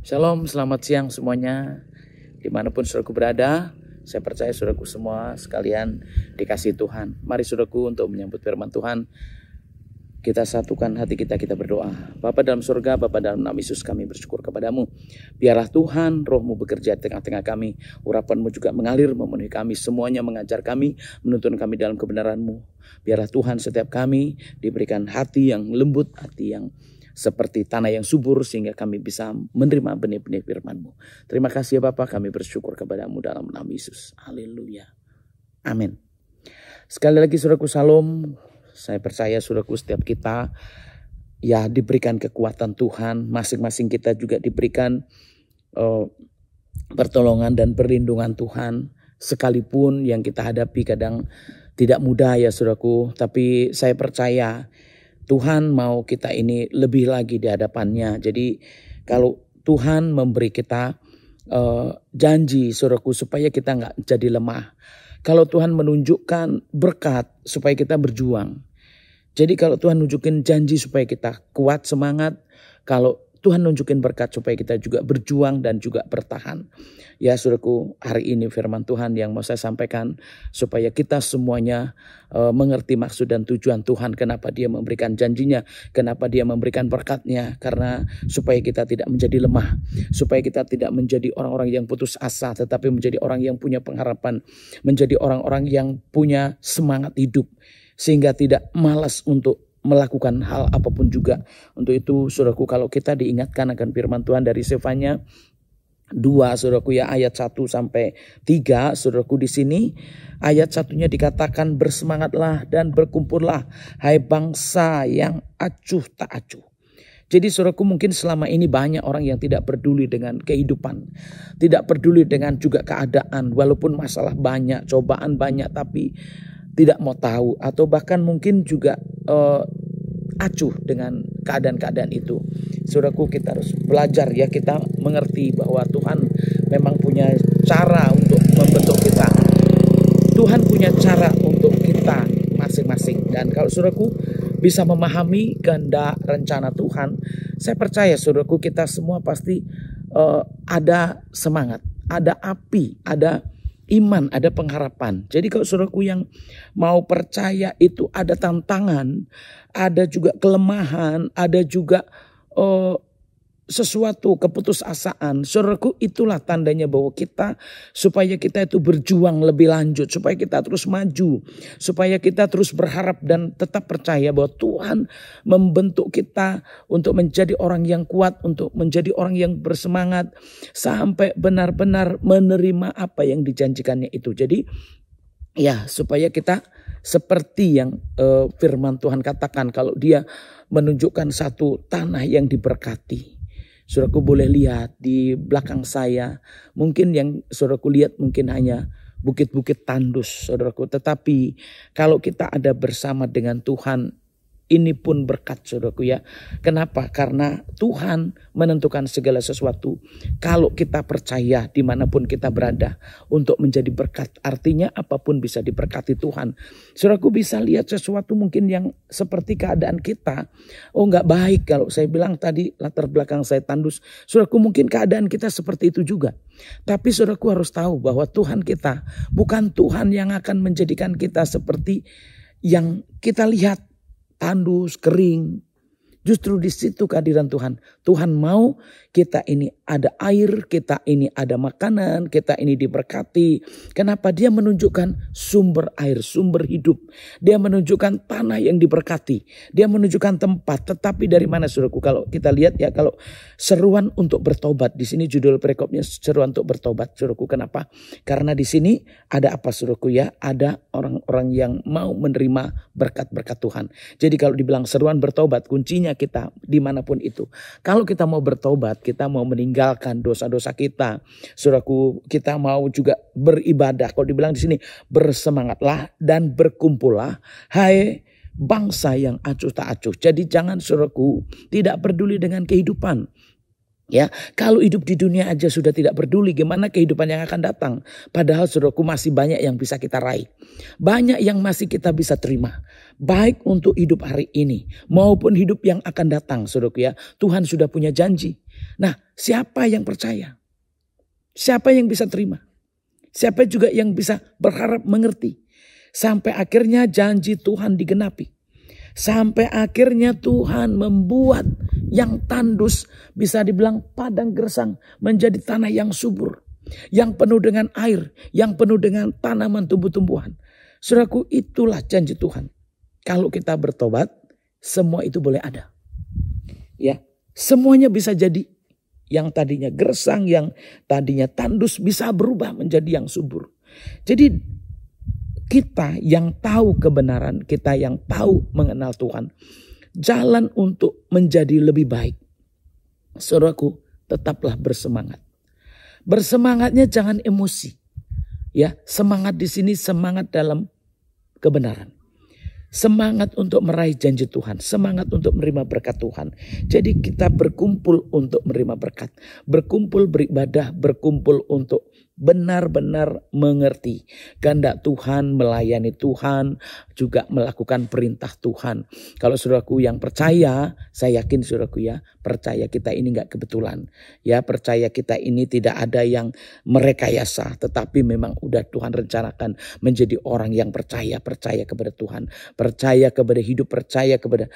Shalom, selamat siang semuanya. Dimanapun saudaraku berada, saya percaya saudaraku semua sekalian dikasihi Tuhan. Mari saudaraku untuk menyambut firman Tuhan, kita satukan hati kita berdoa. Bapa dalam surga, Bapa dalam nama Yesus, kami bersyukur kepadamu. Biarlah Tuhan rohmu bekerja di tengah-tengah kami. Urapanmu juga mengalir memenuhi kami. Semuanya mengajar kami, menuntun kami dalam kebenaranmu. Biarlah Tuhan setiap kami diberikan hati yang lembut, hati yang seperti tanah yang subur, sehingga kami bisa menerima benih-benih firman-Mu. Terima kasih ya Bapa, kami bersyukur kepadamu dalam nama Yesus. Haleluya. Amin. Sekali lagi saudaraku, salam. Saya percaya saudaraku, setiap kita ya diberikan kekuatan Tuhan. Masing-masing kita juga diberikan pertolongan dan perlindungan Tuhan. Sekalipun yang kita hadapi kadang tidak mudah ya saudaraku, tapi saya percaya Tuhan mau kita ini lebih lagi di hadapannya. Jadi kalau Tuhan memberi kita janji saudaraku, supaya kita nggak jadi lemah. Kalau Tuhan menunjukkan berkat supaya kita berjuang. Jadi kalau Tuhan nunjukin janji supaya kita kuat semangat. Kalau Tuhan nunjukin berkat supaya kita juga berjuang dan juga bertahan. Ya saudaraku, hari ini firman Tuhan yang mau saya sampaikan supaya kita semuanya mengerti maksud dan tujuan Tuhan. Kenapa dia memberikan janjinya, kenapa dia memberikan berkatnya. Karena supaya kita tidak menjadi lemah. Supaya kita tidak menjadi orang-orang yang putus asa, tetapi menjadi orang yang punya pengharapan. Menjadi orang-orang yang punya semangat hidup. Sehingga tidak malas untuk melakukan hal apapun juga. Untuk itu saudaraku, kalau kita diingatkan akan firman Tuhan dari Sefanya 2 saudaraku ya, ayat 1 sampai 3 saudaraku, di sini ayat 1-nya dikatakan, bersemangatlah dan berkumpullah hai bangsa yang acuh tak acuh. Jadi saudaraku, mungkin selama ini banyak orang yang tidak peduli dengan kehidupan. Tidak peduli dengan juga keadaan. Walaupun masalah banyak, cobaan banyak, tapi tidak mau tahu, atau bahkan mungkin juga acuh dengan keadaan-keadaan itu. Saudaraku, kita harus belajar ya, kita mengerti bahwa Tuhan memang punya cara untuk membentuk kita. Tuhan punya cara untuk kita masing-masing. Dan kalau saudaraku bisa memahami kehendak rencana Tuhan, saya percaya saudaraku, kita semua pasti ada semangat, ada api, ada iman, ada pengharapan. Jadi kalau saudaraku yang mau percaya itu ada tantangan, ada juga kelemahan, ada juga sesuatu keputusasaan. Saudaraku, itulah tandanya bahwa kita, supaya kita itu berjuang lebih lanjut, supaya kita terus maju, supaya kita terus berharap dan tetap percaya bahwa Tuhan membentuk kita untuk menjadi orang yang kuat, untuk menjadi orang yang bersemangat sampai benar-benar menerima apa yang dijanjikannya itu. Jadi ya, supaya kita seperti yang firman Tuhan katakan, kalau dia menunjukkan satu tanah yang diberkati. Saudaraku boleh lihat di belakang saya, mungkin yang saudaraku lihat mungkin hanya bukit-bukit tandus saudaraku. Tetapi kalau kita ada bersama dengan Tuhan, ini pun berkat saudaraku ya. Kenapa? Karena Tuhan menentukan segala sesuatu. Kalau kita percaya dimanapun kita berada untuk menjadi berkat. Artinya apapun bisa diberkati Tuhan. Saudaraku bisa lihat sesuatu mungkin yang seperti keadaan kita. Oh nggak baik, kalau saya bilang tadi latar belakang saya tandus. Saudaraku, mungkin keadaan kita seperti itu juga. Tapi saudaraku harus tahu bahwa Tuhan kita bukan Tuhan yang akan menjadikan kita seperti yang kita lihat. Tandus, kering. Justru di situ kehadiran Tuhan. Tuhan mau kita ini ada air, kita ini ada makanan, kita ini diberkati. Kenapa? Dia menunjukkan sumber air, sumber hidup. Dia menunjukkan tanah yang diberkati. Dia menunjukkan tempat. Tetapi dari mana saudaraku? Kalau kita lihat ya, kalau seruan untuk bertobat. Di sini judul perikopnya seruan untuk bertobat saudaraku. Kenapa? Karena di sini ada apa saudaraku ya? Ada orang-orang yang mau menerima berkat-berkat Tuhan. Jadi kalau dibilang seruan bertobat, kuncinya kita dimanapun itu. Kalau kita mau bertobat, kita mau meninggalkan dosa-dosa kita, saudaraku, kita mau juga beribadah. Kalau dibilang di sini, bersemangatlah dan berkumpullah hai bangsa yang acuh tak acuh. Jadi jangan saudaraku tidak peduli dengan kehidupan. Ya, kalau hidup di dunia aja sudah tidak peduli, gimana kehidupan yang akan datang? Padahal saudaraku masih banyak yang bisa kita raih. Banyak yang masih kita bisa terima. Baik untuk hidup hari ini maupun hidup yang akan datang saudaraku ya. Tuhan sudah punya janji. Nah, siapa yang percaya? Siapa yang bisa terima? Siapa juga yang bisa berharap mengerti? Sampai akhirnya janji Tuhan digenapi. Sampai akhirnya Tuhan membuat yang tandus, bisa dibilang padang gersang, menjadi tanah yang subur, yang penuh dengan air, yang penuh dengan tanaman tumbuh-tumbuhan. Saudaraku, itulah janji Tuhan. Kalau kita bertobat, semua itu boleh ada. Ya, semuanya bisa jadi. Yang tadinya gersang, yang tadinya tandus bisa berubah menjadi yang subur. Jadi kita yang tahu kebenaran, kita yang tahu mengenal Tuhan, jalan untuk menjadi lebih baik. Saudaraku, tetaplah bersemangat. Bersemangatnya jangan emosi. Ya, semangat di sini semangat dalam kebenaran. Semangat untuk meraih janji Tuhan, semangat untuk menerima berkat Tuhan. Jadi kita berkumpul untuk menerima berkat, berkumpul beribadah, berkumpul untuk benar-benar mengerti kehendak Tuhan, melayani Tuhan, juga melakukan perintah Tuhan. Kalau saudaraku yang percaya, saya yakin saudaraku ya, percaya kita ini gak kebetulan. Ya, percaya kita ini tidak ada yang merekayasa, tetapi memang udah Tuhan rencanakan menjadi orang yang percaya kepada Tuhan, percaya kepada hidup, percaya kepada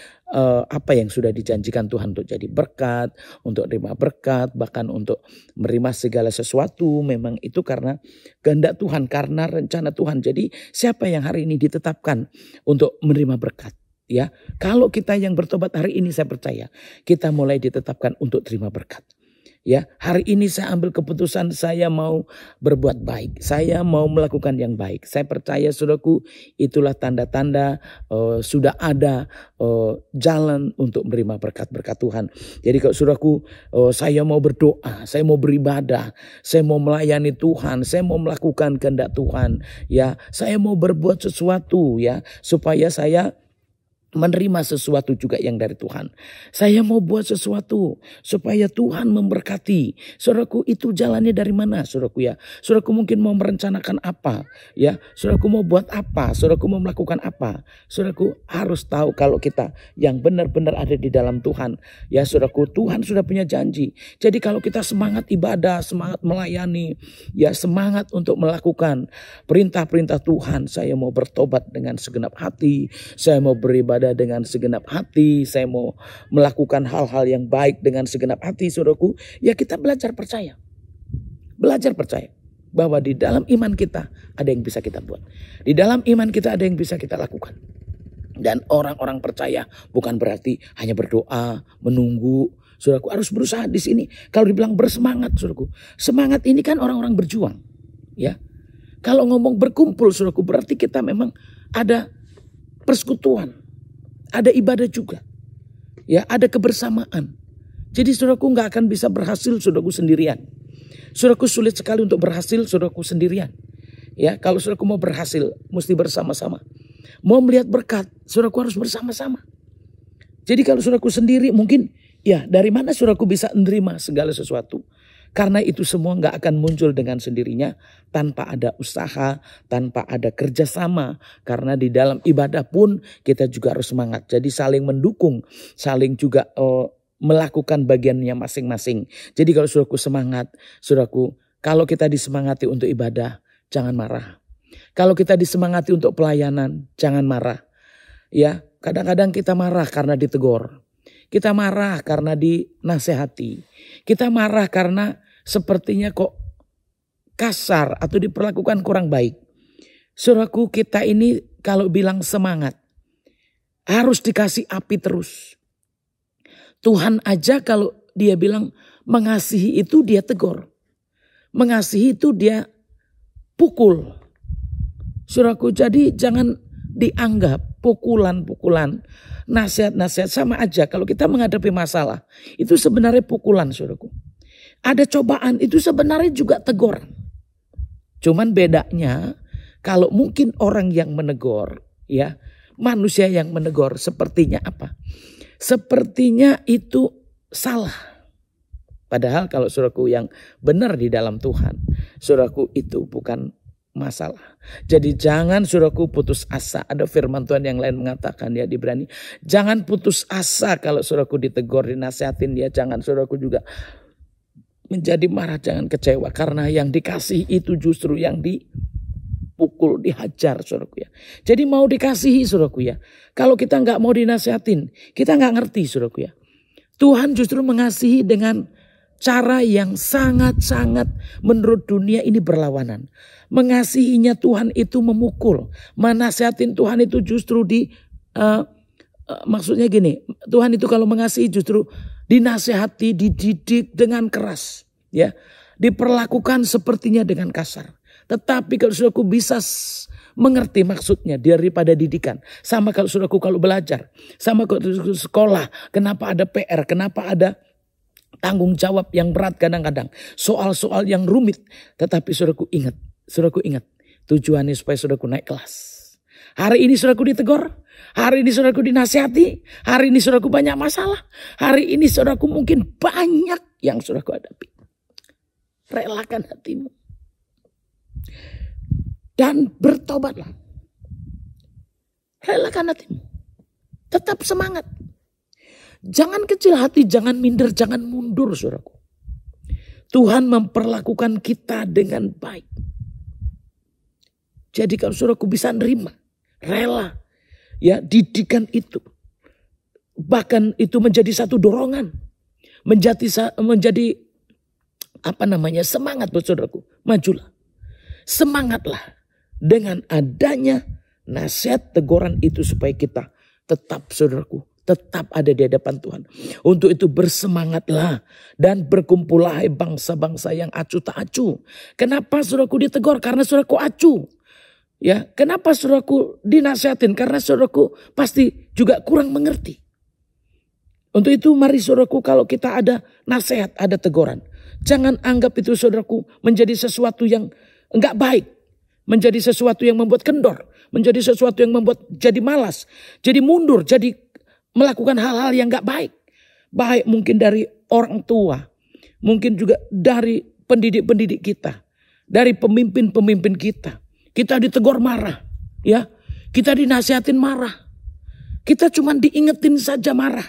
apa yang sudah dijanjikan Tuhan untuk jadi berkat, untuk terima berkat, bahkan untuk menerima segala sesuatu. Memang itu karena kehendak Tuhan, karena rencana Tuhan. Jadi siapa yang hari ini ditetapkan untuk menerima berkat? Ya, kalau kita yang bertobat hari ini, saya percaya kita mulai ditetapkan untuk terima berkat. Ya, hari ini saya ambil keputusan, saya mau berbuat baik, saya mau melakukan yang baik. Saya percaya saudaraku, itulah tanda-tanda sudah ada jalan untuk menerima berkat-berkat Tuhan. Jadi kalau saudaraku, saya mau berdoa, saya mau beribadah, saya mau melayani Tuhan, saya mau melakukan kehendak Tuhan. Ya, saya mau berbuat sesuatu ya, supaya saya menerima sesuatu juga yang dari Tuhan. Saya mau buat sesuatu supaya Tuhan memberkati. Saudaraku, itu jalannya dari mana saudaraku ya? Saudaraku mungkin mau merencanakan apa ya? Saudaraku mau buat apa? Saudaraku mau melakukan apa? Saudaraku harus tahu kalau kita yang benar-benar ada di dalam Tuhan. Ya saudaraku, Tuhan sudah punya janji. Jadi kalau kita semangat ibadah, semangat melayani, ya semangat untuk melakukan perintah-perintah Tuhan. Saya mau bertobat dengan segenap hati. Saya mau beribadah dengan segenap hati, saya mau melakukan hal-hal yang baik dengan segenap hati, saudaraku. Ya kita belajar percaya bahwa di dalam iman kita ada yang bisa kita buat, di dalam iman kita ada yang bisa kita lakukan. Dan orang-orang percaya bukan berarti hanya berdoa, menunggu. Saudaraku harus berusaha di sini. Kalau dibilang bersemangat, saudaraku, semangat ini kan orang-orang berjuang, ya. Kalau ngomong berkumpul, saudaraku, berarti kita memang ada persekutuan. Ada ibadah juga. Ya, ada kebersamaan. Jadi saudaraku nggak akan bisa berhasil saudaraku sendirian. Saudaraku sulit sekali untuk berhasil saudaraku sendirian. Ya, kalau saudaraku mau berhasil mesti bersama-sama. Mau melihat berkat, saudaraku harus bersama-sama. Jadi kalau saudaraku sendiri mungkin ya dari mana saudaraku bisa menerima segala sesuatu? Karena itu semua nggak akan muncul dengan sendirinya tanpa ada usaha, tanpa ada kerjasama. Karena di dalam ibadah pun kita juga harus semangat. Jadi saling mendukung, saling juga melakukan bagiannya masing-masing. Jadi kalau saudaraku semangat, saudaraku, kalau kita disemangati untuk ibadah, jangan marah. Kalau kita disemangati untuk pelayanan, jangan marah. Ya, kadang-kadang kita marah karena ditegur. Kita marah karena dinasehati. Kita marah karena sepertinya kok kasar atau diperlakukan kurang baik. Saudaraku, kita ini kalau bilang semangat harus dikasih api terus. Tuhan aja kalau dia bilang mengasihi itu dia tegur. Mengasihi itu dia pukul. Saudaraku, jadi jangan dianggap pukulan-pukulan, nasihat-nasihat sama aja. Kalau kita menghadapi masalah, itu sebenarnya pukulan, saudaraku. Ada cobaan, itu sebenarnya juga teguran. Cuman bedanya, kalau mungkin orang yang menegur, ya, manusia yang menegur, sepertinya apa? Sepertinya itu salah. Padahal kalau saudaraku yang benar di dalam Tuhan, saudaraku itu bukan masalah. Jadi jangan saudaraku putus asa. Ada firman Tuhan yang lain mengatakan ya di Ibrani, jangan putus asa kalau saudaraku ditegur, dinasihatin ya. Jangan saudaraku juga menjadi marah, jangan kecewa. Karena yang dikasihi itu justru yang dipukul, dihajar, saudaraku ya. Jadi mau dikasihi, saudaraku ya. Kalau kita nggak mau dinasihatin, kita nggak ngerti, saudaraku ya. Tuhan justru mengasihi dengan cara yang sangat-sangat menurut dunia ini berlawanan. Mengasihinya Tuhan itu memukul. Menasihatin Tuhan itu justru maksudnya gini, Tuhan itu kalau mengasihi justru dinasihati, dididik dengan keras, ya, diperlakukan sepertinya dengan kasar. Tetapi kalau saudaraku bisa mengerti maksudnya daripada didikan, sama kalau saudaraku kalau belajar, sama kalau sekolah, kenapa ada PR, kenapa ada tanggung jawab yang berat kadang-kadang, soal-soal yang rumit, tetapi saudaraku ingat, tujuannya supaya saudaraku naik kelas. Hari ini saudaraku ditegur, hari ini saudaraku dinasihati, hari ini saudaraku banyak masalah, hari ini saudaraku mungkin banyak yang saudaraku hadapi. Relakan hatimu dan bertobatlah. Relakan hatimu, tetap semangat. Jangan kecil hati, jangan minder, jangan mundur, saudaraku. Tuhan memperlakukan kita dengan baik. Jadi kalau saudaraku bisa nerima, rela, ya, didikan itu, bahkan itu menjadi satu dorongan, menjadi semangat buat saudaraku. Majulah, semangatlah dengan adanya nasihat teguran itu supaya kita tetap, saudaraku, tetap ada di hadapan Tuhan. Untuk itu bersemangatlah dan berkumpullah hai bangsa-bangsa yang acuh tak acuh. Kenapa saudaraku ditegur? Karena saudaraku acuh. Ya, kenapa saudaraku dinasihatin? Karena saudaraku pasti juga kurang mengerti. Untuk itu mari saudaraku, kalau kita ada nasihat, ada teguran, jangan anggap itu saudaraku menjadi sesuatu yang enggak baik. Menjadi sesuatu yang membuat kendor. Menjadi sesuatu yang membuat jadi malas. Jadi mundur, jadi melakukan hal-hal yang enggak baik. Baik mungkin dari orang tua. Mungkin juga dari pendidik-pendidik kita. Dari pemimpin-pemimpin kita. Kita ditegur marah, ya. Kita dinasihatin marah. Kita cuma diingetin saja marah.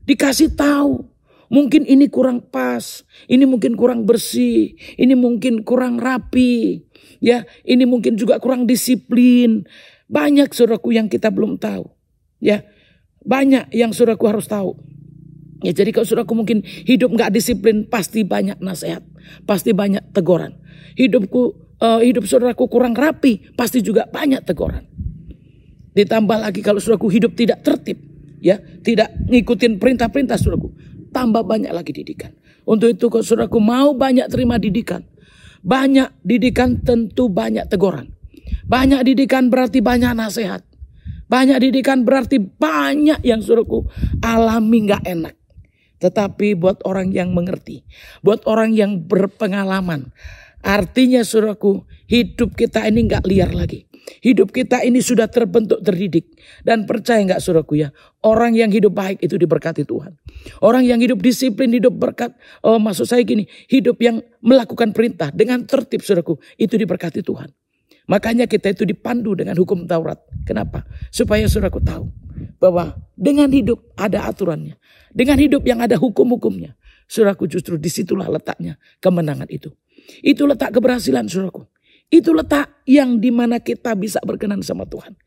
Dikasih tahu, mungkin ini kurang pas, ini mungkin kurang bersih, ini mungkin kurang rapi, ya. Ini mungkin juga kurang disiplin. Banyak saudaraku yang kita belum tahu, ya. Banyak yang saudaraku harus tahu. Ya, jadi kalau saudaraku mungkin hidup nggak disiplin, pasti banyak nasihat, pasti banyak teguran. Hidup saudaraku kurang rapi, pasti juga banyak teguran. Ditambah lagi kalau saudaraku hidup tidak tertib, ya, tidak ngikutin perintah-perintah saudaraku, tambah banyak lagi didikan. Untuk itu kalau saudaraku mau banyak terima didikan, banyak didikan tentu banyak teguran. Banyak didikan berarti banyak nasihat. Banyak didikan berarti banyak yang saudaraku alami gak enak. Tetapi buat orang yang mengerti, buat orang yang berpengalaman, artinya saudaraku, hidup kita ini gak liar lagi. Hidup kita ini sudah terbentuk, terdidik. Dan percaya gak saudaraku ya, orang yang hidup baik itu diberkati Tuhan. Orang yang hidup disiplin, hidup berkat, maksud saya gini, hidup yang melakukan perintah dengan tertib saudaraku, itu diberkati Tuhan. Makanya kita itu dipandu dengan hukum Taurat. Kenapa? Supaya saudaraku tahu bahwa dengan hidup ada aturannya. Dengan hidup yang ada hukum-hukumnya. Saudaraku, justru disitulah letaknya kemenangan itu. Itu letak keberhasilan saudaraku. Itu letak yang dimana kita bisa berkenan sama Tuhan.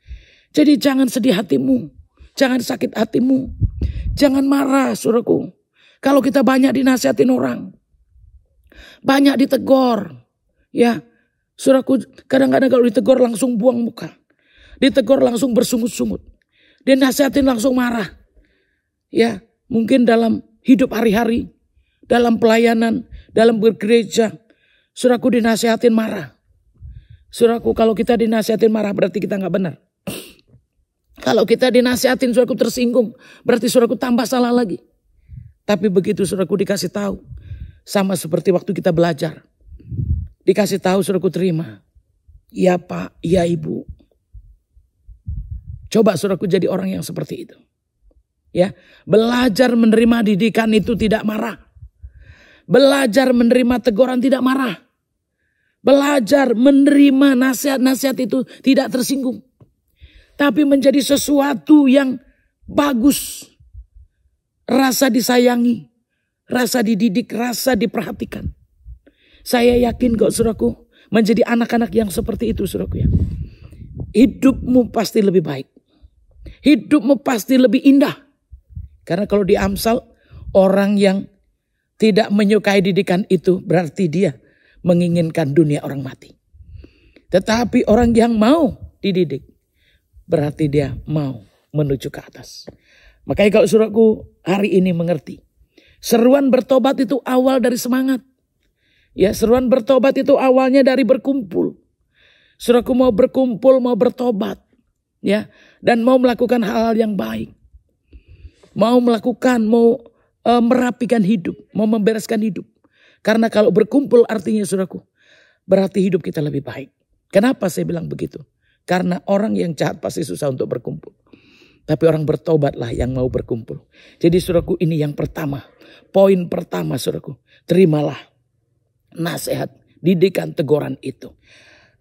Jadi jangan sedih hatimu. Jangan sakit hatimu. Jangan marah saudaraku. Kalau kita banyak dinasihatin orang. Banyak ditegur. Ya, saudaraku, kadang-kadang kalau ditegur langsung buang muka. Ditegur langsung bersungut-sungut. Dinasihatin langsung marah. Ya, mungkin dalam hidup hari-hari. Dalam pelayanan. Dalam bergereja. Saudaraku dinasihatin marah. Saudaraku, kalau kita dinasihatin marah berarti kita gak benar. Kalau kita dinasihatin saudaraku tersinggung, berarti saudaraku tambah salah lagi. Tapi begitu saudaraku dikasih tahu, sama seperti waktu kita belajar. Dikasih tahu saudaraku terima. Ya Pak, ya Ibu. Coba saudaraku jadi orang yang seperti itu. Ya, belajar menerima didikan itu tidak marah. Belajar menerima teguran tidak marah. Belajar menerima nasihat-nasihat itu tidak tersinggung. Tapi menjadi sesuatu yang bagus. Rasa disayangi. rasa dididik, rasa diperhatikan. Saya yakin kok saudaraku, menjadi anak-anak yang seperti itu saudaraku ya. Hidupmu pasti lebih baik. Hidupmu pasti lebih indah. Karena kalau di Amsal, orang yang tidak menyukai didikan itu berarti dia menginginkan dunia orang mati. Tetapi orang yang mau dididik berarti dia mau menuju ke atas. Makanya kalau saudaraku hari ini mengerti, seruan bertobat itu awal dari semangat. Ya, seruan bertobat itu awalnya dari berkumpul. Saudaraku mau berkumpul, mau bertobat, ya, dan mau melakukan hal-hal yang baik. Mau melakukan, mau merapikan hidup, mau membereskan hidup. Karena kalau berkumpul artinya saudaraku, berarti hidup kita lebih baik. Kenapa saya bilang begitu? Karena orang yang jahat pasti susah untuk berkumpul. Tapi orang bertobatlah yang mau berkumpul. Jadi saudaraku, ini yang pertama. Poin pertama saudaraku, terimalah nasihat, didikan, teguran itu.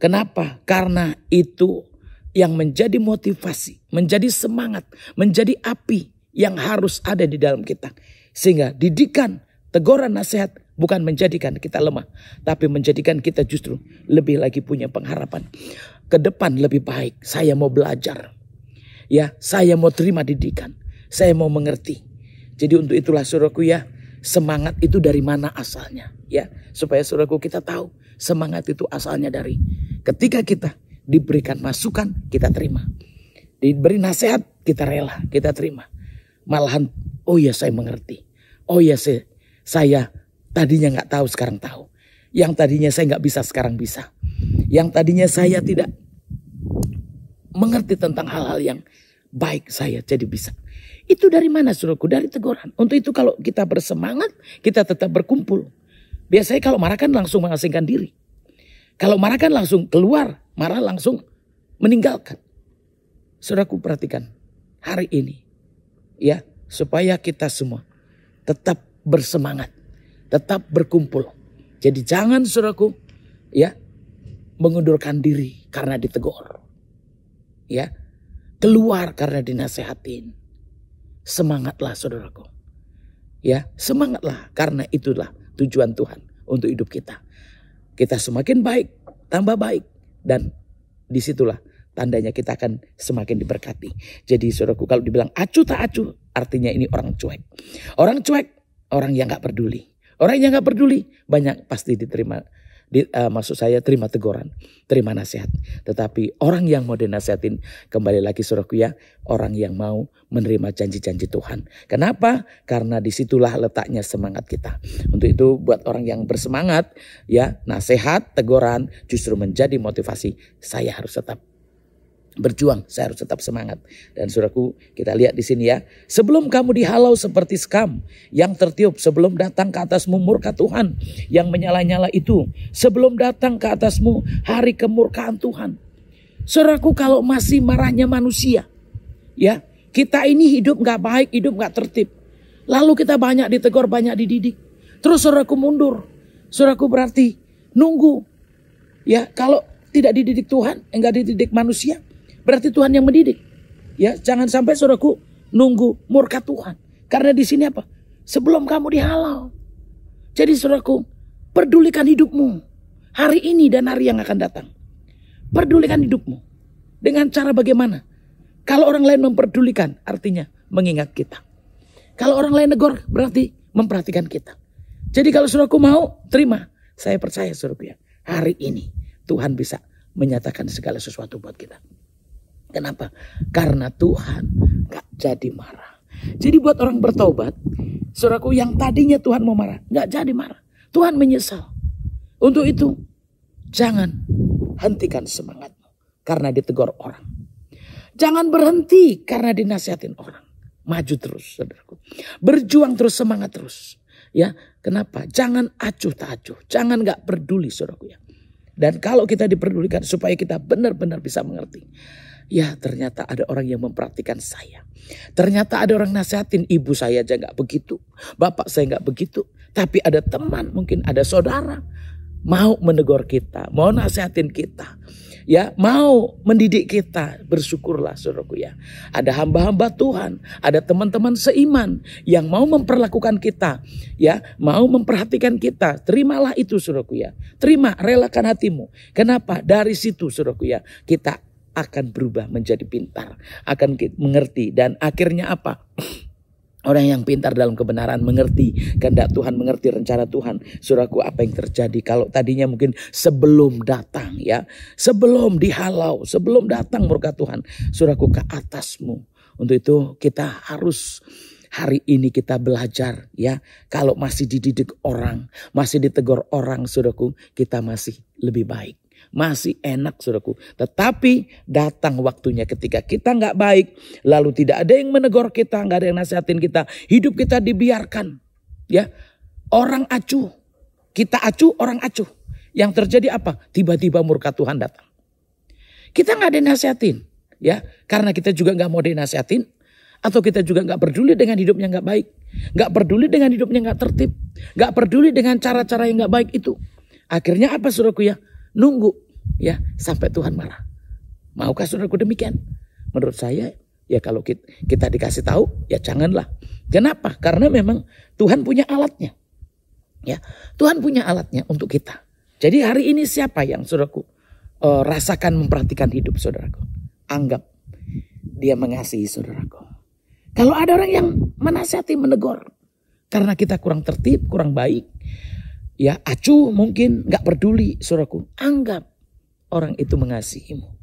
Kenapa? Karena itu yang menjadi motivasi, menjadi semangat, menjadi api yang harus ada di dalam kita. Sehingga didikan, teguran, nasihat bukan menjadikan kita lemah, tapi menjadikan kita justru lebih lagi punya pengharapan. Ke depan lebih baik, saya mau belajar. Ya, saya mau terima didikan, saya mau mengerti. Jadi untuk itulah saudaraku ya, semangat itu dari mana asalnya? Ya, supaya saudaraku kita tahu semangat itu asalnya dari ketika kita diberikan masukan, kita terima. Diberi nasihat, kita rela, kita terima. Malahan, oh ya saya mengerti. Oh ya saya tadinya nggak tahu, sekarang tahu. Yang tadinya saya nggak bisa, sekarang bisa. Yang tadinya saya tidak mengerti tentang hal-hal yang baik, saya jadi bisa. Itu dari mana saudaraku? Dari teguran. Untuk itu kalau kita bersemangat, kita tetap berkumpul. Biasanya kalau marah kan langsung mengasingkan diri. Kalau marah kan langsung keluar, marah langsung meninggalkan. Saudaraku perhatikan hari ini. Ya, supaya kita semua tetap bersemangat, tetap berkumpul. Jadi jangan saudaraku ya mengundurkan diri karena ditegur. Ya, keluar karena dinasehatin. Semangatlah saudaraku. Ya, semangatlah karena itulah tujuan Tuhan untuk hidup kita. Kita semakin baik, tambah baik, dan disitulah tandanya kita akan semakin diberkati. Jadi saudaraku, kalau dibilang acuh tak acuh, artinya ini orang cuek. Orang cuek, orang yang gak peduli. Orang yang gak peduli, banyak pasti diterima. Maksud saya terima teguran, terima nasihat. Tetapi orang yang mau dinasihatin, kembali lagi saudaraku ya, orang yang mau menerima janji-janji Tuhan. Kenapa? Karena disitulah letaknya semangat kita. Untuk itu buat orang yang bersemangat, ya nasihat, teguran justru menjadi motivasi. Saya harus tetap berjuang, saya harus tetap semangat. Dan saudaraku, kita lihat di sini ya. Sebelum kamu dihalau seperti sekam yang tertiup, sebelum datang ke atasmu murka Tuhan yang menyala-nyala itu, sebelum datang ke atasmu hari kemurkaan Tuhan. Saudaraku, kalau masih marahnya manusia, ya kita ini hidup gak baik, hidup gak tertib. Lalu kita banyak ditegur, banyak dididik. Terus saudaraku mundur. Saudaraku berarti nunggu. Ya, kalau tidak dididik Tuhan, enggak dididik manusia, berarti Tuhan yang mendidik. Ya, jangan sampai saudaraku nunggu murka Tuhan. Karena di sini apa? Sebelum kamu dihalau. Jadi saudaraku, pedulikan hidupmu hari ini dan hari yang akan datang. Pedulikan hidupmu. Dengan cara bagaimana? Kalau orang lain memperdulikan, artinya mengingat kita. Kalau orang lain negor, berarti memperhatikan kita. Jadi kalau saudaraku mau, terima. Saya percaya saudaraku ya, hari ini Tuhan bisa menyatakan segala sesuatu buat kita. Kenapa? Karena Tuhan gak jadi marah. Jadi buat orang bertobat, saudaraku yang tadinya Tuhan mau marah, gak jadi marah. Tuhan menyesal. Untuk itu, jangan hentikan semangatmu karena ditegur orang. Jangan berhenti karena dinasihatin orang. Maju terus, saudaraku. Berjuang terus, semangat terus. Ya, kenapa? Jangan acuh tak acuh. Jangan gak peduli, saudaraku ya. Dan kalau kita diperdulikan supaya kita benar-benar bisa mengerti. Ya, ternyata ada orang yang memperhatikan saya. Ternyata ada orang nasihatin, ibu saya aja gak begitu. Bapak saya gak begitu. Tapi ada teman, mungkin ada saudara. mau menegur kita, mau nasihatin kita, ya, mau mendidik kita, bersyukurlah saudaraku ya. Ada hamba-hamba Tuhan, ada teman-teman seiman yang mau memperlakukan kita, ya, mau memperhatikan kita. Terimalah itu saudaraku ya. Terima, relakan hatimu. Kenapa? Dari situ saudaraku ya, kita akan berubah menjadi pintar, akan mengerti, dan akhirnya apa? Orang yang pintar dalam kebenaran, mengerti kehendak Tuhan, mengerti rencana Tuhan. Saudaraku, apa yang terjadi kalau tadinya mungkin sebelum datang ya, sebelum dihalau, sebelum datang murka Tuhan, saudaraku, ke atasmu. Untuk itu kita harus hari ini kita belajar ya. Kalau masih dididik orang, masih ditegur orang, saudaraku, kita masih lebih baik. Masih enak saudaraku. Tetapi datang waktunya ketika kita nggak baik, lalu tidak ada yang menegur kita, nggak ada yang nasihatin kita, hidup kita dibiarkan, ya, orang acuh, kita acuh, orang acuh. Yang terjadi apa? Tiba-tiba murka Tuhan datang. Kita nggak ada yang nasihatin, ya, karena kita juga nggak mau dinasihatin, atau kita juga nggak peduli dengan hidupnya nggak baik, nggak peduli dengan hidupnya nggak tertib, nggak peduli dengan cara-cara yang nggak baik itu. Akhirnya apa saudaraku ya? Nunggu ya sampai Tuhan marah. Maukah saudaraku demikian? Menurut saya ya kalau kita dikasih tahu ya janganlah. Kenapa? Karena memang Tuhan punya alatnya. Ya, Tuhan punya alatnya untuk kita. Jadi hari ini siapa yang saudaraku rasakan memperhatikan hidup saudaraku? Anggap dia mengasihi saudaraku. Kalau ada orang yang menasihati, menegur karena kita kurang tertib, kurang baik, ya acuh mungkin, gak peduli saudaraku, anggap orang itu mengasihimu.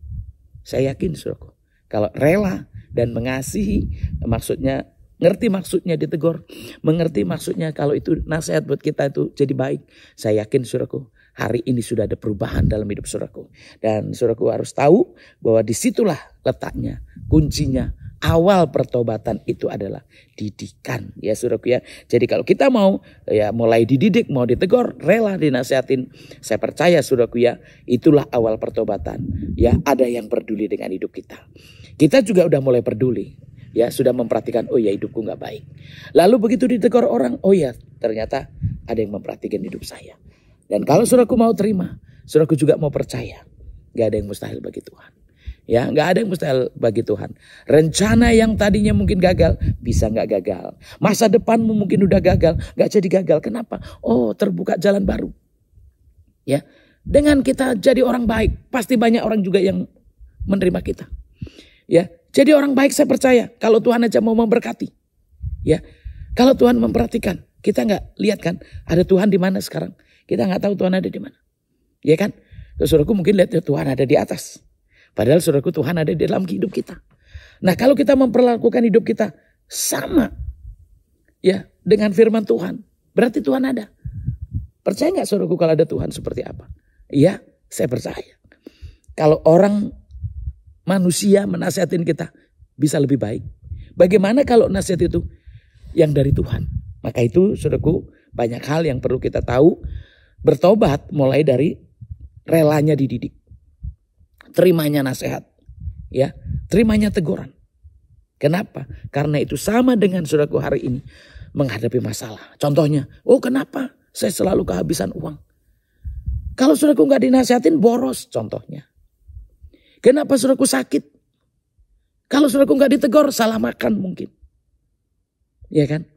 Saya yakin saudaraku, kalau rela dan mengasihi, maksudnya ngerti maksudnya ditegur, mengerti maksudnya kalau itu nasihat buat kita itu jadi baik. Saya yakin saudaraku, hari ini sudah ada perubahan dalam hidup saudaraku. Dan saudaraku harus tahu bahwa disitulah letaknya, kuncinya. Awal pertobatan itu adalah didikan ya saudaraku ya. Jadi kalau kita mau ya mulai dididik, mau ditegur, rela dinasihatin, saya percaya saudaraku ya, itulah awal pertobatan. Ya, ada yang peduli dengan hidup kita. Kita juga udah mulai peduli. Ya, sudah memperhatikan, oh ya hidupku gak baik. Lalu begitu ditegur orang, oh ya ternyata ada yang memperhatikan hidup saya. Dan kalau saudaraku mau terima, saudaraku juga mau percaya, gak ada yang mustahil bagi Tuhan. Ya, nggak ada yang mustahil bagi Tuhan. Rencana yang tadinya mungkin gagal, bisa nggak gagal. Masa depanmu mungkin udah gagal, nggak jadi gagal. Kenapa? Oh, terbuka jalan baru. Ya, dengan kita jadi orang baik, pasti banyak orang juga yang menerima kita. Ya, jadi orang baik saya percaya. Kalau Tuhan aja mau memberkati, ya, kalau Tuhan memperhatikan, kita nggak lihat kan, ada Tuhan di mana sekarang? Kita nggak tahu Tuhan ada di mana, ya kan? Saudaraku mungkin lihat Tuhan ada di atas. Padahal saudaraku Tuhan ada di dalam hidup kita. Nah kalau kita memperlakukan hidup kita sama ya dengan firman Tuhan, berarti Tuhan ada. Percaya gak saudaraku kalau ada Tuhan seperti apa? Iya, saya percaya. Kalau orang manusia menasihatin kita bisa lebih baik. Bagaimana kalau nasihat itu yang dari Tuhan? Maka itu saudaraku banyak hal yang perlu kita tahu. Bertobat mulai dari relanya dididik. Terimanya nasihat, ya, terimanya teguran. Kenapa? Karena itu sama dengan saudaraku hari ini menghadapi masalah. Contohnya, oh kenapa saya selalu kehabisan uang? Kalau saudaraku nggak dinasihatin boros, contohnya. Kenapa saudaraku sakit? Kalau saudaraku nggak ditegur, salah makan mungkin, ya kan?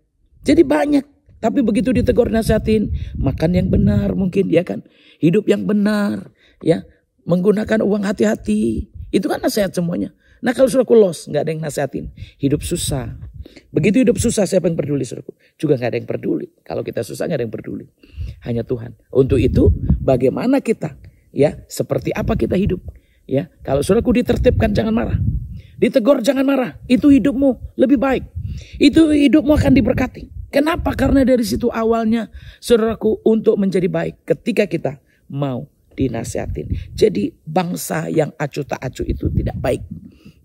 Jadi banyak. Tapi begitu ditegur, nasihatin, makan yang benar mungkin, ya kan? Hidup yang benar, ya. Menggunakan uang hati-hati. Itu kan nasihat semuanya. Nah kalau saudaraku los, gak ada yang nasihatin. Hidup susah. Begitu hidup susah, siapa yang peduli saudaraku? Juga gak ada yang peduli. Kalau kita susah gak ada yang peduli. Hanya Tuhan. Untuk itu bagaimana kita, ya, seperti apa kita hidup. Ya, kalau saudaraku ditertibkan jangan marah. Ditegur jangan marah. Itu hidupmu lebih baik. Itu hidupmu akan diberkati. Kenapa? Karena dari situ awalnya saudaraku untuk menjadi baik. Ketika kita mau dinasihatin. Jadi bangsa yang acuh tak acuh itu tidak baik.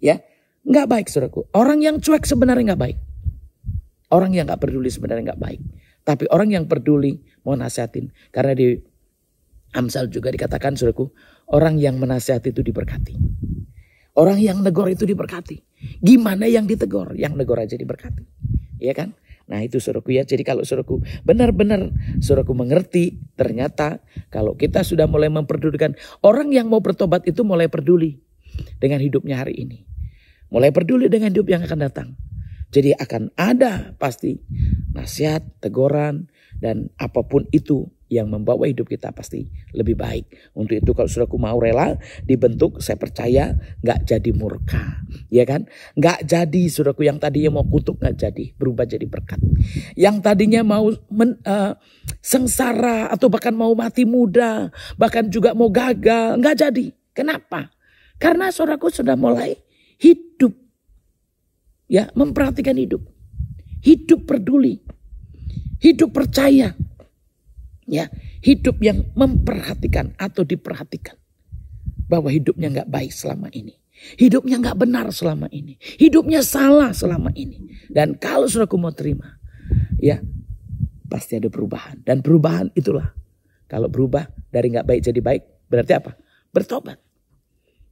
Ya, nggak baik saudaraku. Orang yang cuek sebenarnya nggak baik. Orang yang nggak peduli sebenarnya nggak baik. Tapi orang yang peduli mau nasihatin. Karena di Amsal juga dikatakan saudaraku, orang yang menasihati itu diberkati. Orang yang negor itu diberkati. Gimana yang ditegur? Yang negor aja diberkati. Iya kan? Nah itu saudaraku ya. Jadi kalau saudaraku benar-benar saudaraku mengerti, ternyata kalau kita sudah mulai memperdulikan, orang yang mau bertobat itu mulai peduli dengan hidupnya hari ini. Mulai peduli dengan hidup yang akan datang. Jadi akan ada pasti nasihat, teguran, dan apapun itu yang membawa hidup kita pasti lebih baik. Untuk itu kalau saudaraku mau rela dibentuk, saya percaya gak jadi murka. Ya kan? Gak jadi saudaraku yang tadinya mau kutuk gak jadi. Berubah jadi berkat. Yang tadinya mau sengsara atau bahkan mau mati muda. Bahkan juga mau gagal. Gak jadi. Kenapa? Karena saudaraku sudah mulai hidup. Ya, memperhatikan hidup. Hidup peduli. Hidup percaya. Ya, hidup yang memperhatikan atau diperhatikan bahwa hidupnya nggak baik selama ini, hidupnya nggak benar selama ini, hidupnya salah selama ini. Dan kalau saudaraku mau terima, ya pasti ada perubahan. Dan perubahan itulah, kalau berubah dari nggak baik jadi baik, berarti apa? Bertobat.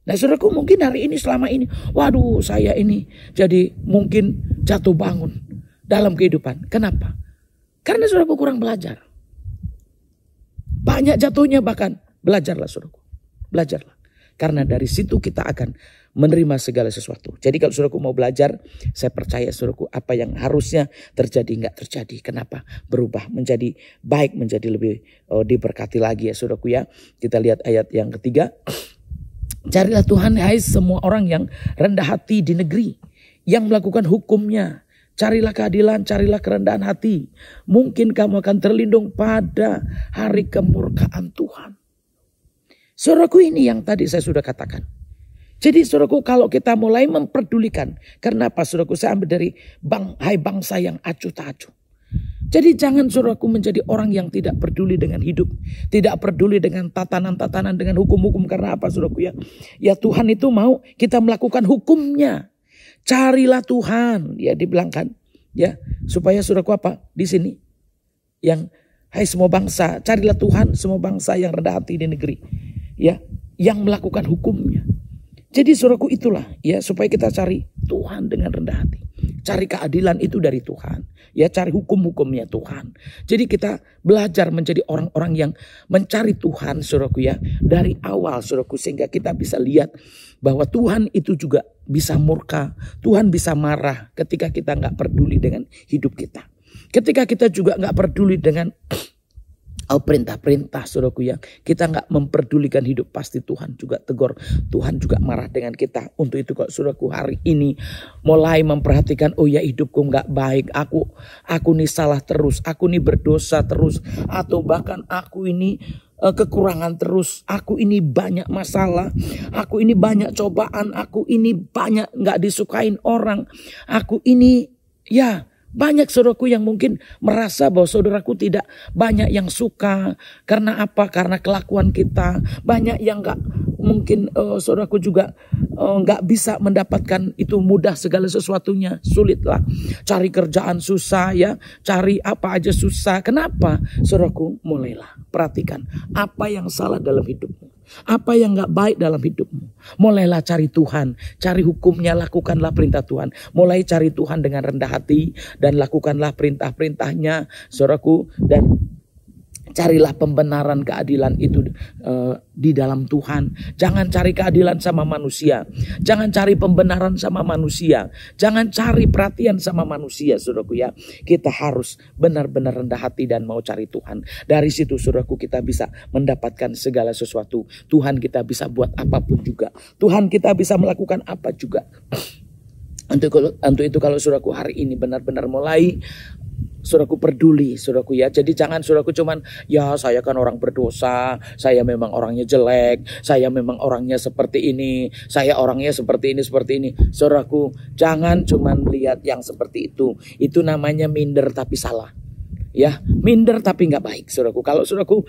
Nah saudaraku mungkin hari ini selama ini, waduh saya ini jadi mungkin jatuh bangun dalam kehidupan. Kenapa? Karena saudaraku kurang belajar. Banyak jatuhnya, bahkan belajarlah saudaraku. Belajarlah. Karena dari situ kita akan menerima segala sesuatu. Jadi kalau saudaraku mau belajar, saya percaya saudaraku apa yang harusnya terjadi nggak terjadi. Kenapa? Berubah menjadi baik, menjadi lebih diberkati lagi ya saudaraku ya. Kita lihat ayat yang ketiga. Carilah Tuhan hai semua orang yang rendah hati di negeri, yang melakukan hukumnya. Carilah keadilan, carilah kerendahan hati. Mungkin kamu akan terlindung pada hari kemurkaan Tuhan. Saudaraku ini yang tadi saya sudah katakan. Jadi saudaraku kalau kita mulai memperdulikan. Kenapa saudaraku saya ambil dari hai bangsa yang acuh tak acuh. Jadi jangan saudaraku menjadi orang yang tidak peduli dengan hidup. Tidak peduli dengan tatanan-tatanan, dengan hukum-hukum. Karena apa saudaraku ya? Ya Tuhan itu mau kita melakukan hukumnya. Carilah Tuhan, ya dibilangkan, ya supaya saudaraku apa di sini, yang hai semua bangsa, carilah Tuhan semua bangsa yang rendah hati di negeri, ya yang melakukan hukumnya. Jadi saudaraku itulah, ya supaya kita cari Tuhan dengan rendah hati, cari keadilan itu dari Tuhan, ya cari hukum-hukumnya Tuhan. Jadi kita belajar menjadi orang-orang yang mencari Tuhan, saudaraku ya dari awal saudaraku, sehingga kita bisa lihat bahwa Tuhan itu juga bisa murka, Tuhan bisa marah ketika kita nggak peduli dengan hidup kita. Ketika kita juga nggak peduli dengan perintah-perintah saudaraku ya, kita nggak memperdulikan hidup, pasti Tuhan juga tegur, Tuhan juga marah dengan kita. Untuk itu kalau saudaraku hari ini mulai memperhatikan, oh ya hidupku nggak baik, aku nih salah terus, aku nih berdosa terus, atau bahkan aku ini kekurangan terus, aku ini banyak masalah, aku ini banyak cobaan, aku ini banyak nggak disukain orang, aku ini ya banyak saudaraku yang mungkin merasa bahwa saudaraku tidak banyak yang suka. Karena apa? Karena kelakuan kita. Banyak yang nggak mungkin saudaraku juga nggak bisa mendapatkan itu mudah segala sesuatunya. Sulit lah. Cari kerjaan susah ya. Cari apa aja susah. Kenapa? Saudaraku mulailah perhatikan apa yang salah dalam hidupmu. Apa yang gak baik dalam hidupmu. Mulailah cari Tuhan. Cari hukumnya, lakukanlah perintah Tuhan. Mulai cari Tuhan dengan rendah hati. Dan lakukanlah perintah-perintahnya saudaraku. Dan carilah pembenaran keadilan itu di dalam Tuhan. Jangan cari keadilan sama manusia. Jangan cari pembenaran sama manusia. Jangan cari perhatian sama manusia saudaraku ya. Kita harus benar-benar rendah hati dan mau cari Tuhan. Dari situ saudaraku kita bisa mendapatkan segala sesuatu. Tuhan kita bisa buat apapun juga. Tuhan kita bisa melakukan apa juga. Untuk itu kalau saudaraku hari ini benar-benar mulai saudaraku peduli, saudaraku ya. Jadi jangan saudaraku cuman, ya saya kan orang berdosa, saya memang orangnya jelek, saya memang orangnya seperti ini, saya orangnya seperti ini. Saudaraku, jangan cuman lihat yang seperti itu. Itu namanya minder tapi salah. Ya, minder tapi nggak baik, saudaraku. Kalau saudaraku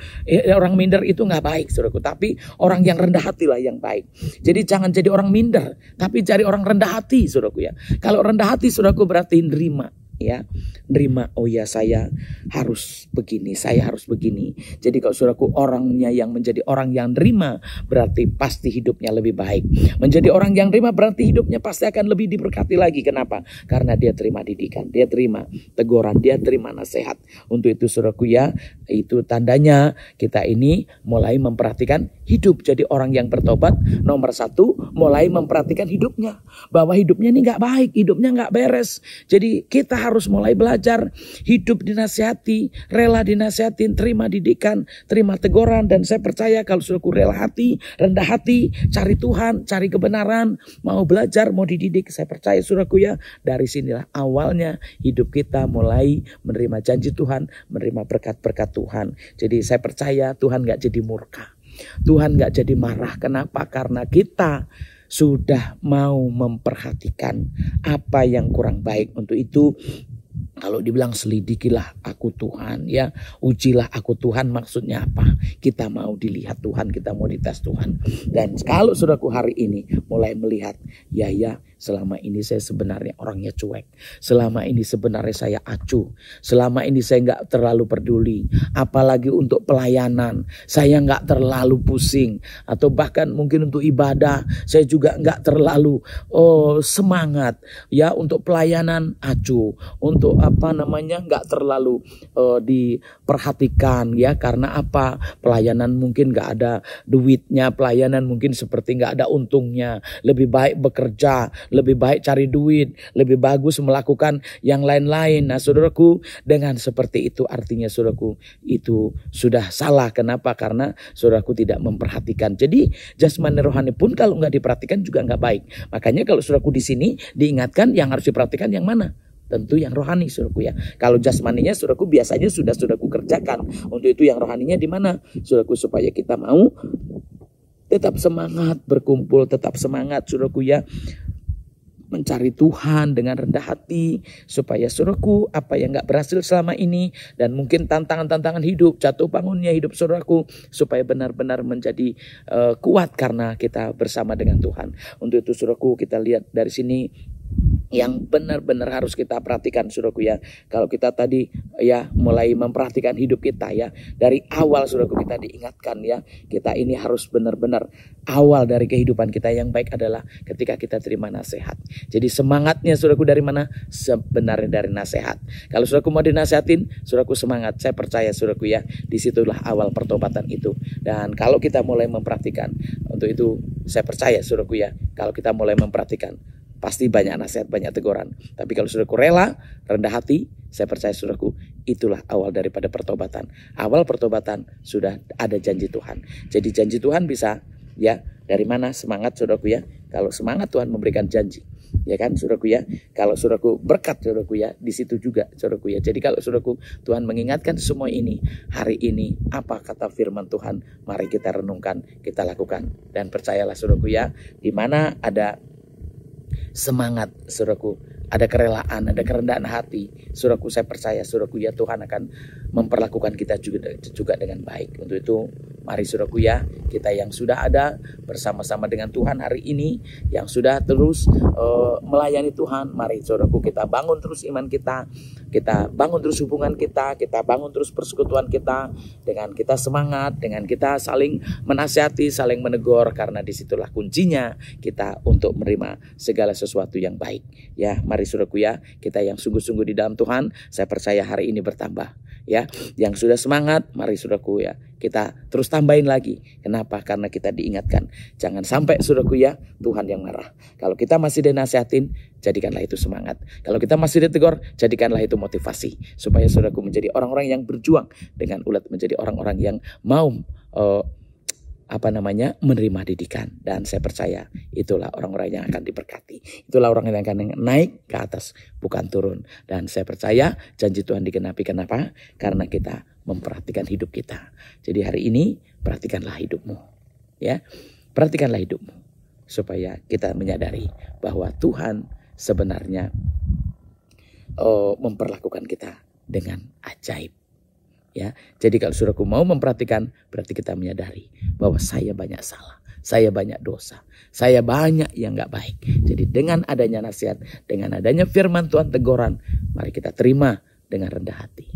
orang minder itu nggak baik, saudaraku. Tapi orang yang rendah hati lah yang baik. Jadi jangan jadi orang minder, tapi cari orang rendah hati, saudaraku ya. Kalau rendah hati, saudaraku berarti nerima. ya, nerima, oh ya saya harus begini, saya harus begini. Jadi kalau saudaraku, orangnya yang menjadi orang yang nerima berarti pasti hidupnya lebih baik. Menjadi orang yang nerima berarti hidupnya pasti akan lebih diberkati lagi. Kenapa? Karena dia terima didikan, dia terima teguran, dia terima nasihat. Untuk itu saudaraku ya, itu tandanya kita ini mulai memperhatikan hidup. Jadi orang yang bertobat nomor satu, mulai memperhatikan hidupnya, bahwa hidupnya ini gak baik, hidupnya gak beres. Jadi kita harus mulai belajar hidup dinasihati, rela dinasihatin, terima didikan, terima teguran. Dan saya percaya kalau saudaraku rela hati, rendah hati, cari Tuhan, cari kebenaran, mau belajar, mau dididik, saya percaya saudaraku ya, dari sinilah awalnya hidup kita mulai menerima janji Tuhan, menerima berkat-berkat Tuhan. Jadi saya percaya Tuhan gak jadi murka, Tuhan gak jadi marah. Kenapa? Karena kita sudah mau memperhatikan apa yang kurang baik. Untuk itu kalau dibilang selidikilah aku Tuhan ya, ujilah aku Tuhan, maksudnya apa? Kita mau dilihat Tuhan, kita mau dites Tuhan. Dan kalau saudaraku hari ini mulai melihat, ya selama ini saya sebenarnya orangnya cuek, selama ini sebenarnya saya acuh, selama ini saya nggak terlalu peduli, apalagi untuk pelayanan saya nggak terlalu pusing, atau bahkan mungkin untuk ibadah saya juga nggak terlalu semangat ya, untuk pelayanan acuh, untuk nggak terlalu diperhatikan ya. Karena apa? Pelayanan mungkin nggak ada duitnya, pelayanan mungkin seperti nggak ada untungnya. Lebih baik bekerja, lebih baik cari duit, lebih bagus melakukan yang lain-lain. Nah saudaraku, dengan seperti itu artinya saudaraku itu sudah salah. Kenapa? Karena saudaraku tidak memperhatikan. Jadi jasmani rohani pun kalau nggak diperhatikan juga nggak baik. Makanya kalau saudaraku di sini diingatkan yang harus diperhatikan yang mana? Tentu yang rohani saudaraku ya. Kalau jasmaninya saudaraku biasanya sudah saudaraku kerjakan. Untuk itu yang rohaninya di mana? Saudaraku, supaya kita mau tetap semangat berkumpul, tetap semangat saudaraku ya, mencari Tuhan dengan rendah hati, supaya saudaraku apa yang gak berhasil selama ini, dan mungkin tantangan-tantangan hidup, jatuh bangunnya hidup saudaraku, supaya benar-benar menjadi kuat karena kita bersama dengan Tuhan. Untuk itu saudaraku, kita lihat dari sini yang benar-benar harus kita perhatikan saudaraku ya. Kalau kita tadi ya mulai memperhatikan hidup kita ya, dari awal saudaraku kita diingatkan ya, kita ini harus benar-benar awal dari kehidupan kita yang baik adalah ketika kita terima nasihat. Jadi semangatnya saudaraku dari mana? Sebenarnya dari nasihat. Kalau saudaraku mau dinasehatin, saudaraku semangat. Saya percaya saudaraku ya, disitulah awal pertobatan itu. Dan kalau kita mulai memperhatikan, untuk itu saya percaya saudaraku ya, kalau kita mulai memperhatikan, pasti banyak nasihat, banyak teguran. Tapi kalau saudaraku rela, rendah hati, saya percaya saudaraku, itulah awal daripada pertobatan. Awal pertobatan sudah ada janji Tuhan. Jadi janji Tuhan bisa ya, dari mana? Semangat saudaraku ya. Kalau semangat Tuhan memberikan janji, ya kan saudaraku ya. Kalau saudaraku berkat saudaraku ya, di situ juga saudaraku ya. Jadi kalau saudaraku Tuhan mengingatkan semua ini, hari ini apa kata firman Tuhan? Mari kita renungkan, kita lakukan. Dan percayalah saudaraku ya, di mana ada semangat saudaraku, ada kerelaan, ada kerendahan hati, saudaraku, saya percaya saudaraku ya, Tuhan akan memperlakukan kita juga dengan baik. Untuk itu mari saudaraku ya, kita yang sudah ada bersama-sama dengan Tuhan hari ini, yang sudah terus melayani Tuhan, mari saudaraku kita bangun terus iman kita bangun terus hubungan kita bangun terus persekutuan kita, dengan kita semangat, dengan kita saling menasihati, saling menegur, karena disitulah kuncinya kita untuk menerima segala sesuatu yang baik ya. Mari saudaraku ya, kita yang sungguh-sungguh di dalam Tuhan, saya percaya hari ini bertambah ya. Yang sudah semangat, mari saudaraku ya, kita terus tambahin lagi. Kenapa? Karena kita diingatkan, jangan sampai saudaraku ya, Tuhan yang marah. Kalau kita masih dinasihatin, jadikanlah itu semangat. Kalau kita masih ditegur, jadikanlah itu motivasi, supaya saudaraku menjadi orang-orang yang berjuang dengan ulet, menjadi orang-orang yang mau menerima didikan. Dan saya percaya itulah orang-orang yang akan diberkati, itulah orang yang akan naik ke atas, bukan turun. Dan saya percaya janji Tuhan digenapi. Kenapa? Karena kita memperhatikan hidup kita. Jadi hari ini perhatikanlah hidupmu ya, perhatikanlah hidupmu, supaya kita menyadari bahwa Tuhan sebenarnya memperlakukan kita dengan ajaib ya. Jadi kalau saudaraku mau memperhatikan, berarti kita menyadari bahwa saya banyak salah, saya banyak dosa, saya banyak yang gak baik. Jadi dengan adanya nasihat, dengan adanya firman Tuhan, teguran, mari kita terima dengan rendah hati.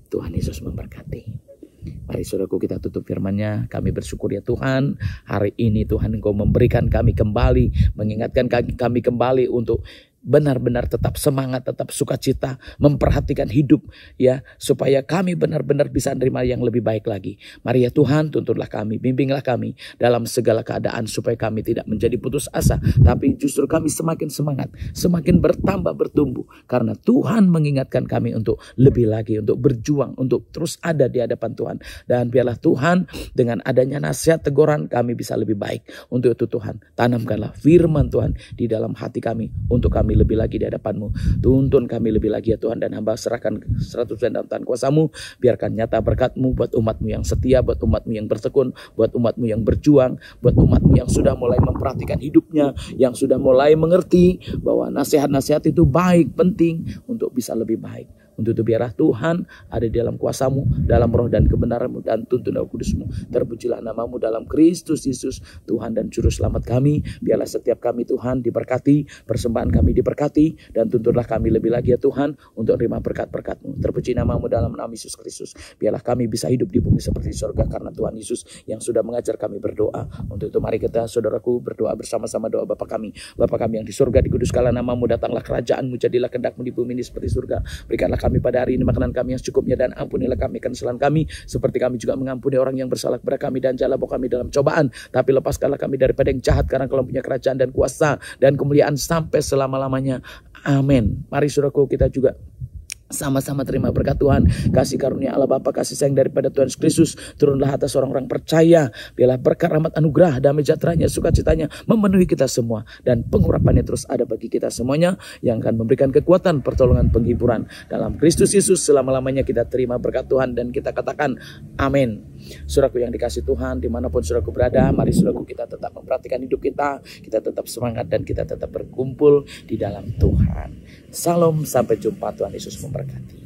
Tuhan Yesus memberkati. Mari saudaraku kita tutup firman-Nya. Kami bersyukur ya Tuhan, hari ini Tuhan Engkau memberikan kami kembali, mengingatkan kami kembali untuk benar-benar tetap semangat, tetap sukacita, memperhatikan hidup ya, supaya kami benar-benar bisa menerima yang lebih baik lagi. Mari ya Tuhan, tuntunlah kami, bimbinglah kami dalam segala keadaan, supaya kami tidak menjadi putus asa, tapi justru kami semakin semangat, semakin bertambah, bertumbuh, karena Tuhan mengingatkan kami untuk lebih lagi, untuk berjuang, untuk terus ada di hadapan Tuhan. Dan biarlah Tuhan dengan adanya nasihat, teguran, kami bisa lebih baik. Untuk itu Tuhan, tanamkanlah firman Tuhan di dalam hati kami, untuk kami lebih lagi di hadapan-Mu. Tuntun kami lebih lagi ya Tuhan, dan hamba serahkan 100% dalam tangan kuasa-Mu. Biarkan nyata berkat-Mu buat umat-Mu yang setia, buat umat-Mu yang bertekun, buat umat-Mu yang berjuang, buat umat-Mu yang sudah mulai memperhatikan hidupnya, yang sudah mulai mengerti bahwa nasihat-nasihat itu baik, penting untuk bisa lebih baik. Untuk itu biarlah Tuhan ada di dalam kuasa-Mu, dalam roh dan kebenaran-Mu, dan tuntun Roh Kudus-Mu. Terpujilah nama-Mu dalam Kristus Yesus, Tuhan dan Juru Selamat kami. Biarlah setiap kami Tuhan diberkati, persembahan kami diberkati, dan tuntunlah kami lebih lagi ya Tuhan untuk terima berkat-berkat-Mu. Terpuji nama-Mu dalam nama Yesus Kristus. Biarlah kami bisa hidup di bumi seperti surga karena Tuhan Yesus yang sudah mengajar kami berdoa. Untuk itu mari kita saudaraku berdoa bersama-sama doa Bapa kami. Bapa kami yang di surga, dikuduskanlah nama-Mu, datanglah kerajaan-Mu, jadilah kehendak-Mu di bumi ini seperti surga. Berikanlah kami pada hari ini makanan kami yang secukupnya, dan ampunilah kami kesalahan kami seperti kami juga mengampuni orang yang bersalah kepada kami, dan janganlah bawa kami dalam cobaan, tapi lepaskanlah kami daripada yang jahat, karena Kau punya kerajaan dan kuasa dan kemuliaan sampai selama-lamanya. Amin. Mari saudaraku kita juga sama-sama terima berkat Tuhan, kasih karunia Allah Bapa, kasih sayang daripada Tuhan Yesus Kristus turunlah atas orang-orang percaya. Biarlah berkat, rahmat, anugerah, damai sejahteranya, sukacitanya memenuhi kita semua, dan pengurapannya terus ada bagi kita semuanya, yang akan memberikan kekuatan, pertolongan, penghiburan dalam Kristus Yesus selama-lamanya. Kita terima berkat Tuhan dan kita katakan amin. Saudaraku yang dikasih Tuhan, dimanapun saudaraku berada, mari saudaraku kita tetap memperhatikan hidup kita tetap semangat, dan kita tetap berkumpul di dalam Tuhan. Salam, sampai jumpa. Tuhan Yesus memberkati.